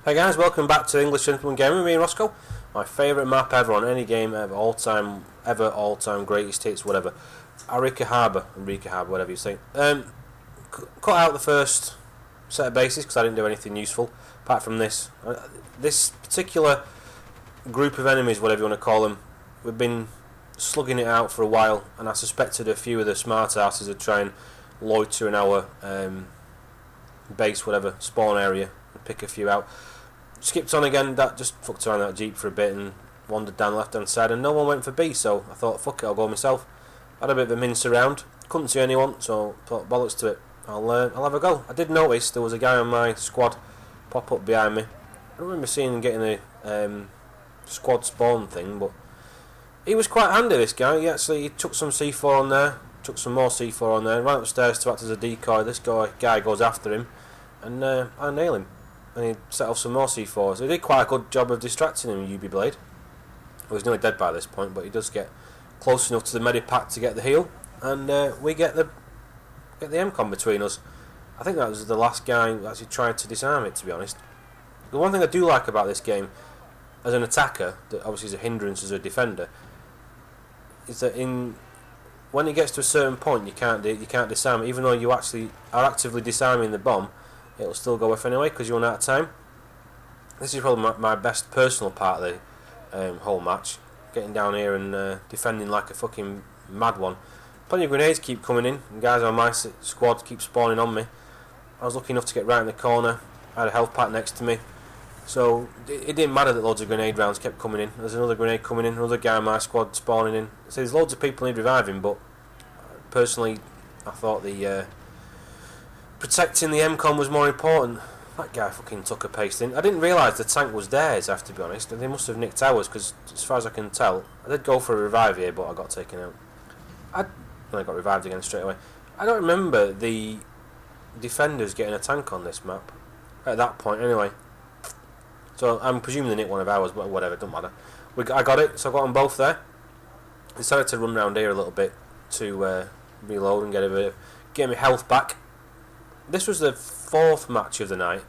Hey guys, welcome back to English Gentleman Gaming with me, Roscoe. My favourite map ever on any game ever, all-time greatest hits, whatever. Arica Harbour, whatever you say. Cut out the first set of bases because I didn't do anything useful apart from this. This particular group of enemies, whatever you want to call them, we've been slugging it out for a while, and I suspected a few of the smart asses would try and loiter in our base, whatever, spawn area, and pick a few out. Skipped on again, that just fucked around that jeep for a bit and wandered down the left hand side, and no one went for B, so I thought, fuck it, I'll go myself. Had a bit of a mince around, couldn't see anyone, so thought, bollocks to it, I'll have a go. I did notice there was a guy on my squad pop up behind me. I don't remember seeing him getting a squad spawn thing, but he was quite handy, this guy. He took some C4 on there, took some more C4 on there, ran upstairs to act as a decoy. This guy goes after him, and I nail him. And he set off some more C4s. He did quite a good job of distracting him, UB Blade. Well, he's nearly dead by this point, but he does get close enough to the medipack to get the heal, and we get the MCOM between us. I think that was the last guy who actually tried to disarm it, to be honest. The one thing I do like about this game, as an attacker, that obviously is a hindrance as a defender, is that when it gets to a certain point, you can't disarm it, even though you actually are actively disarming the bomb. It'll still go off anyway because you run out of time. This is probably my best personal part of the whole match. Getting down here and defending like a fucking mad one. Plenty of grenades keep coming in, and guys on my squad keep spawning on me. I was lucky enough to get right in the corner. I had a health pack next to me, so it didn't matter that loads of grenade rounds kept coming in. There's another grenade coming in, another guy on my squad spawning in. So there's loads of people need reviving, but personally I thought the protecting the MCOM was more important. That guy fucking took a paste in. I didn't realise the tank was theirs, I have to be honest. They must have nicked ours, because as far as I can tell, I did go for a revive here, but I got taken out. I got revived again straight away. I don't remember the defenders getting a tank on this map at that point anyway. So I'm presuming they nicked one of ours, but whatever, don't matter. I got it, so I got them both there. Decided to run around here a little bit to reload and get my health back. This was the fourth match of the night.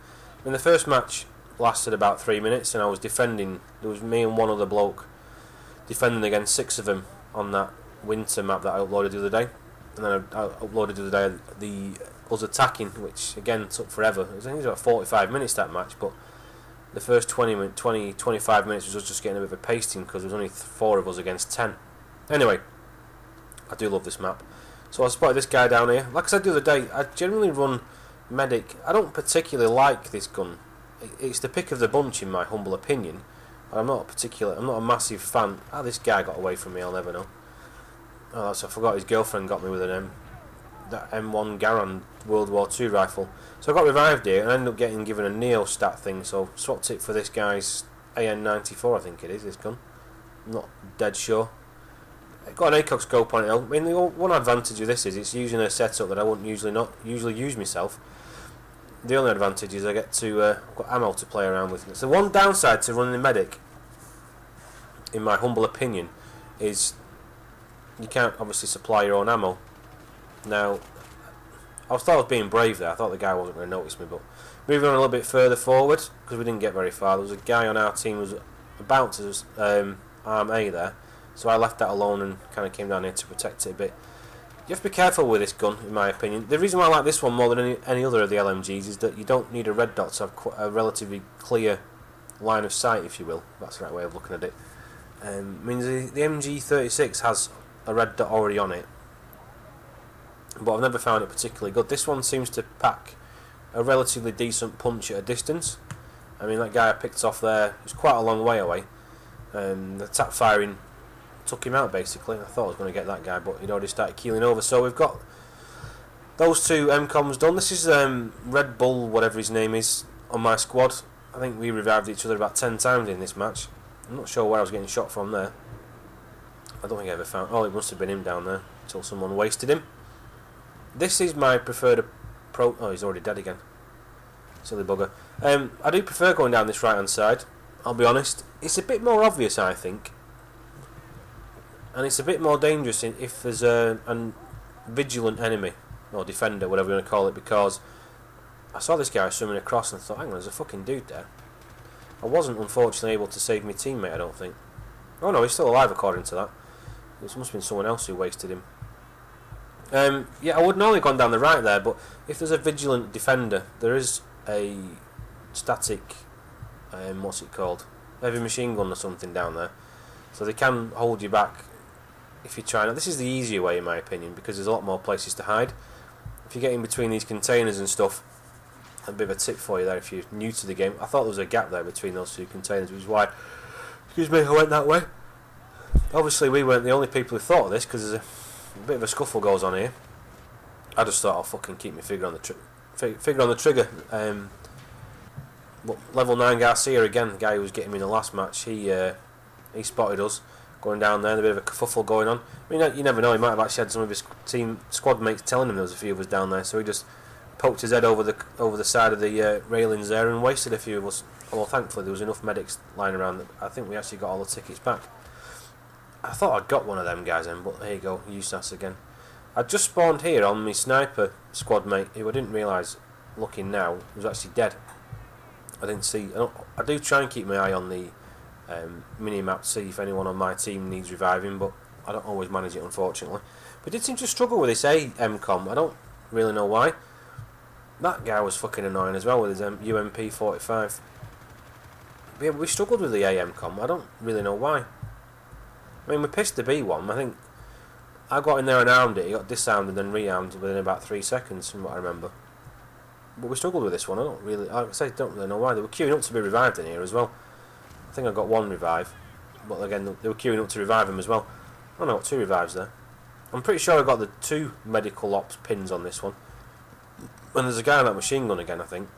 The first match lasted about 3 minutes, and I was defending. There was me and one other bloke defending against 6 of them on that winter map that I uploaded the other day. And then I uploaded the other day us attacking, which again took forever. I think it was about 45 minutes that match, but the first 25 minutes was us just getting a bit of a pasting because there was only 4 of us against 10. Anyway, I do love this map. So I spotted this guy down here. Like I said the other day, I generally run medic. I don't particularly like this gun. It's the pick of the bunch in my humble opinion. I'm not a massive fan. This guy got away from me, I'll never know. I forgot his girlfriend got me with that M1 Garand World War II rifle. So I got revived here and I ended up given a Neo stat thing, so swapped it for this guy's AN-94, I think it is, this gun. I'm not dead sure. Got an ACOG scope on it. I mean, the one advantage of this is it's using a setup that I wouldn't usually use myself. The only advantage is I get to I've got ammo to play around with. So one downside to running a medic, in my humble opinion, is you can't obviously supply your own ammo. Now, I thought I was being brave there. I thought the guy wasn't going to notice me, but moving on a little bit further forward, because we didn't get very far, there was a guy on our team who was about to arm A there. So I left that alone and kind of came down here to protect it a bit. You have to be careful with this gun, in my opinion. The reason why I like this one more than any other of the LMGs is that you don't need a red dot to have a relatively clear line of sight, if you will. That's the right way of looking at it. Means the MG36 has a red dot already on it, but I've never found it particularly good. This one seems to pack a relatively decent punch at a distance. I mean, that guy I picked off there was quite a long way away. The tap firing took him out basically. I thought I was going to get that guy, but he'd already started keeling over. So we've got those 2 MCOMs done. This is Red Bull, whatever his name is, on my squad. I think we revived each other about 10 times in this match. I'm not sure where I was getting shot from there. I don't think I ever found... Oh, it must have been him down there until someone wasted him. This is my preferred approach. Oh, he's already dead again. Silly bugger. I do prefer going down this right hand side, I'll be honest. It's a bit more obvious, I think. And it's a bit more dangerous if there's a vigilant enemy, or defender, whatever you want to call it, because I saw this guy swimming across and I thought, hang on, there's a fucking dude there. I wasn't unfortunately able to save my teammate, I don't think. Oh no, he's still alive according to that. It must have been someone else who wasted him. Yeah, I would normally gone down the right there, but if there's a vigilant defender, there is a static, what's it called? Heavy machine gun or something down there. So they can hold you back if you try. Now, this is the easier way in my opinion, because there's a lot more places to hide. If you get in between these containers and stuff, a bit of a tip for you there if you're new to the game. I thought there was a gap there between those two containers, which is why, excuse me, I went that way. Obviously we weren't the only people who thought of this, because there's a bit of a scuffle goes on here. I just thought I'll fucking keep my finger on the trigger. But level 9 Garcia again, the guy who was getting me in the last match, he spotted us going down there. There's a bit of a kerfuffle going on. I mean, you never know. He might have actually had some of his squad mates telling him there was a few of us down there, so he just poked his head over the side of the railings there and wasted a few of us. Well, thankfully there was enough medics lying around that I think we actually got all the tickets back. I thought I'd got one of them guys then, but there you go, USAS again. I just spawned here on my sniper squad mate, who I didn't realise, looking now, was actually dead. I didn't see. I do try and keep my eye on the mini-map to see if anyone on my team needs reviving, but I don't always manage it, unfortunately. But I did seem to struggle with this AMCOM. I don't really know why. That guy was fucking annoying as well with his UMP-45. But yeah, we struggled with the AMCOM. I don't really know why. I mean, we pissed the B1. I think I got in there and armed it. He got disarmed and then rearmed within about 3 seconds, from what I remember. But we struggled with this one. I don't really know why. They were queuing up to be revived in here as well. I think I got one revive, but again they were queuing up to revive him as well. Oh no, I got 2 revives there. I'm pretty sure I got the 2 medical ops pins on this one. And there's a guy on that machine gun again, I think.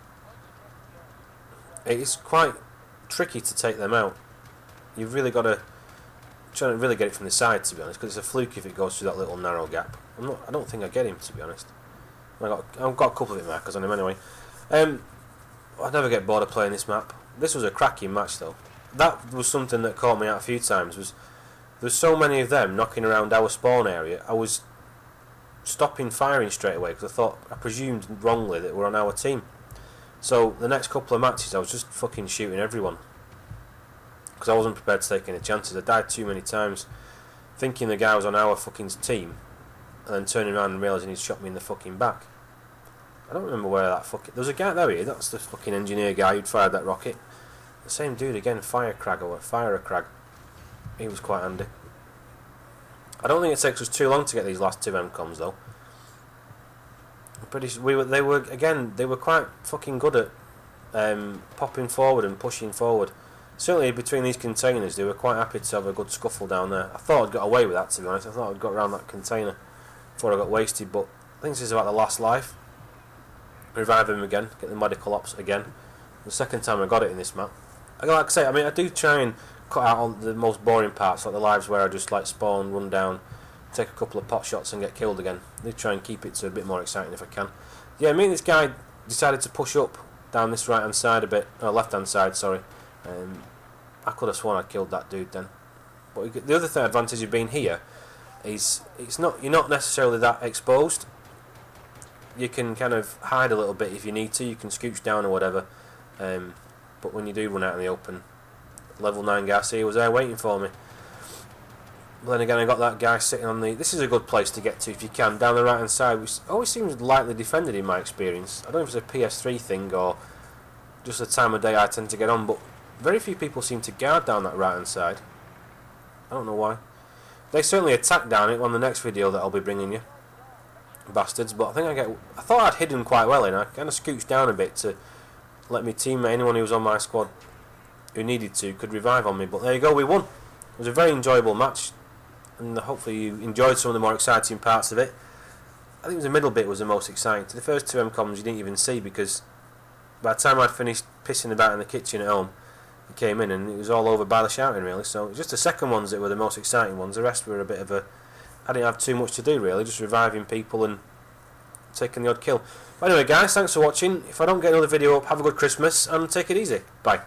It's quite tricky to take them out. You've really got to try and really get it from the side, to be honest, because it's a fluke if it goes through that little narrow gap. I don't think I get him, to be honest. I've got a couple of hit markers on him anyway. I never get bored of playing this map. This was a cracking match though. That was something that caught me out a few times. There's so many of them knocking around our spawn area. I was stopping firing straight away because I presumed wrongly that we're on our team. So the next couple of matches I was just fucking shooting everyone because I wasn't prepared to take any chances. I died too many times thinking the guy was on our fucking team and then turning around and realising he'd shot me in the fucking back. I don't remember where that fucking... There was a guy... There he is. That's the fucking engineer guy who'd fired that rocket. The same dude again. Fire a crag. He was quite handy. I don't think it takes us too long to get these last 2 MCOMs though. I'm pretty sure they were quite fucking good at popping forward and pushing forward. Certainly between these containers they were quite happy to have a good scuffle down there. I thought I'd got away with that, to be honest. I thought I'd got around that container before I got wasted, but I think this is about the last life. Revive him again, get the medical ops again. The second time I got it in this map. Like I say, I mean, I do try and cut out all the most boring parts, like the lives where I just like spawn, run down, take a couple of pot shots and get killed again. I do try and keep it to a bit more exciting if I can. Yeah, me and this guy decided to push up down this right hand side a bit, or left hand side, sorry. I could have sworn I killed that dude then. But the other advantage of being here is you're not necessarily that exposed. You can kind of hide a little bit if you need to. You can scooch down or whatever. But when you do run out in the open, level 9 Garcia was there waiting for me. But then again, I got that guy sitting on the... This is a good place to get to if you can, down the right hand side, which always seems lightly defended in my experience. I don't know if it's a PS3 thing or just the time of day I tend to get on, but very few people seem to guard down that right hand side. I don't know why. They certainly attack down it on the next video that I'll be bringing you. Bastards, but I thought I'd hidden quite well, and I kind of scooched down a bit to let me teammate, anyone who was on my squad who needed to, could revive on me. But there you go, we won. It was a very enjoyable match, and hopefully you enjoyed some of the more exciting parts of it. I think it was the middle bit was the most exciting. The first 2 MCOMs you didn't even see, because by the time I'd finished pissing about in the kitchen at home, he came in and it was all over by the shouting, really. So just the second ones that were the most exciting ones. The rest were a bit of a... I didn't have too much to do, really, just reviving people and taking the odd kill. But anyway, guys, thanks for watching. If I don't get another video up, have a good Christmas and take it easy. Bye.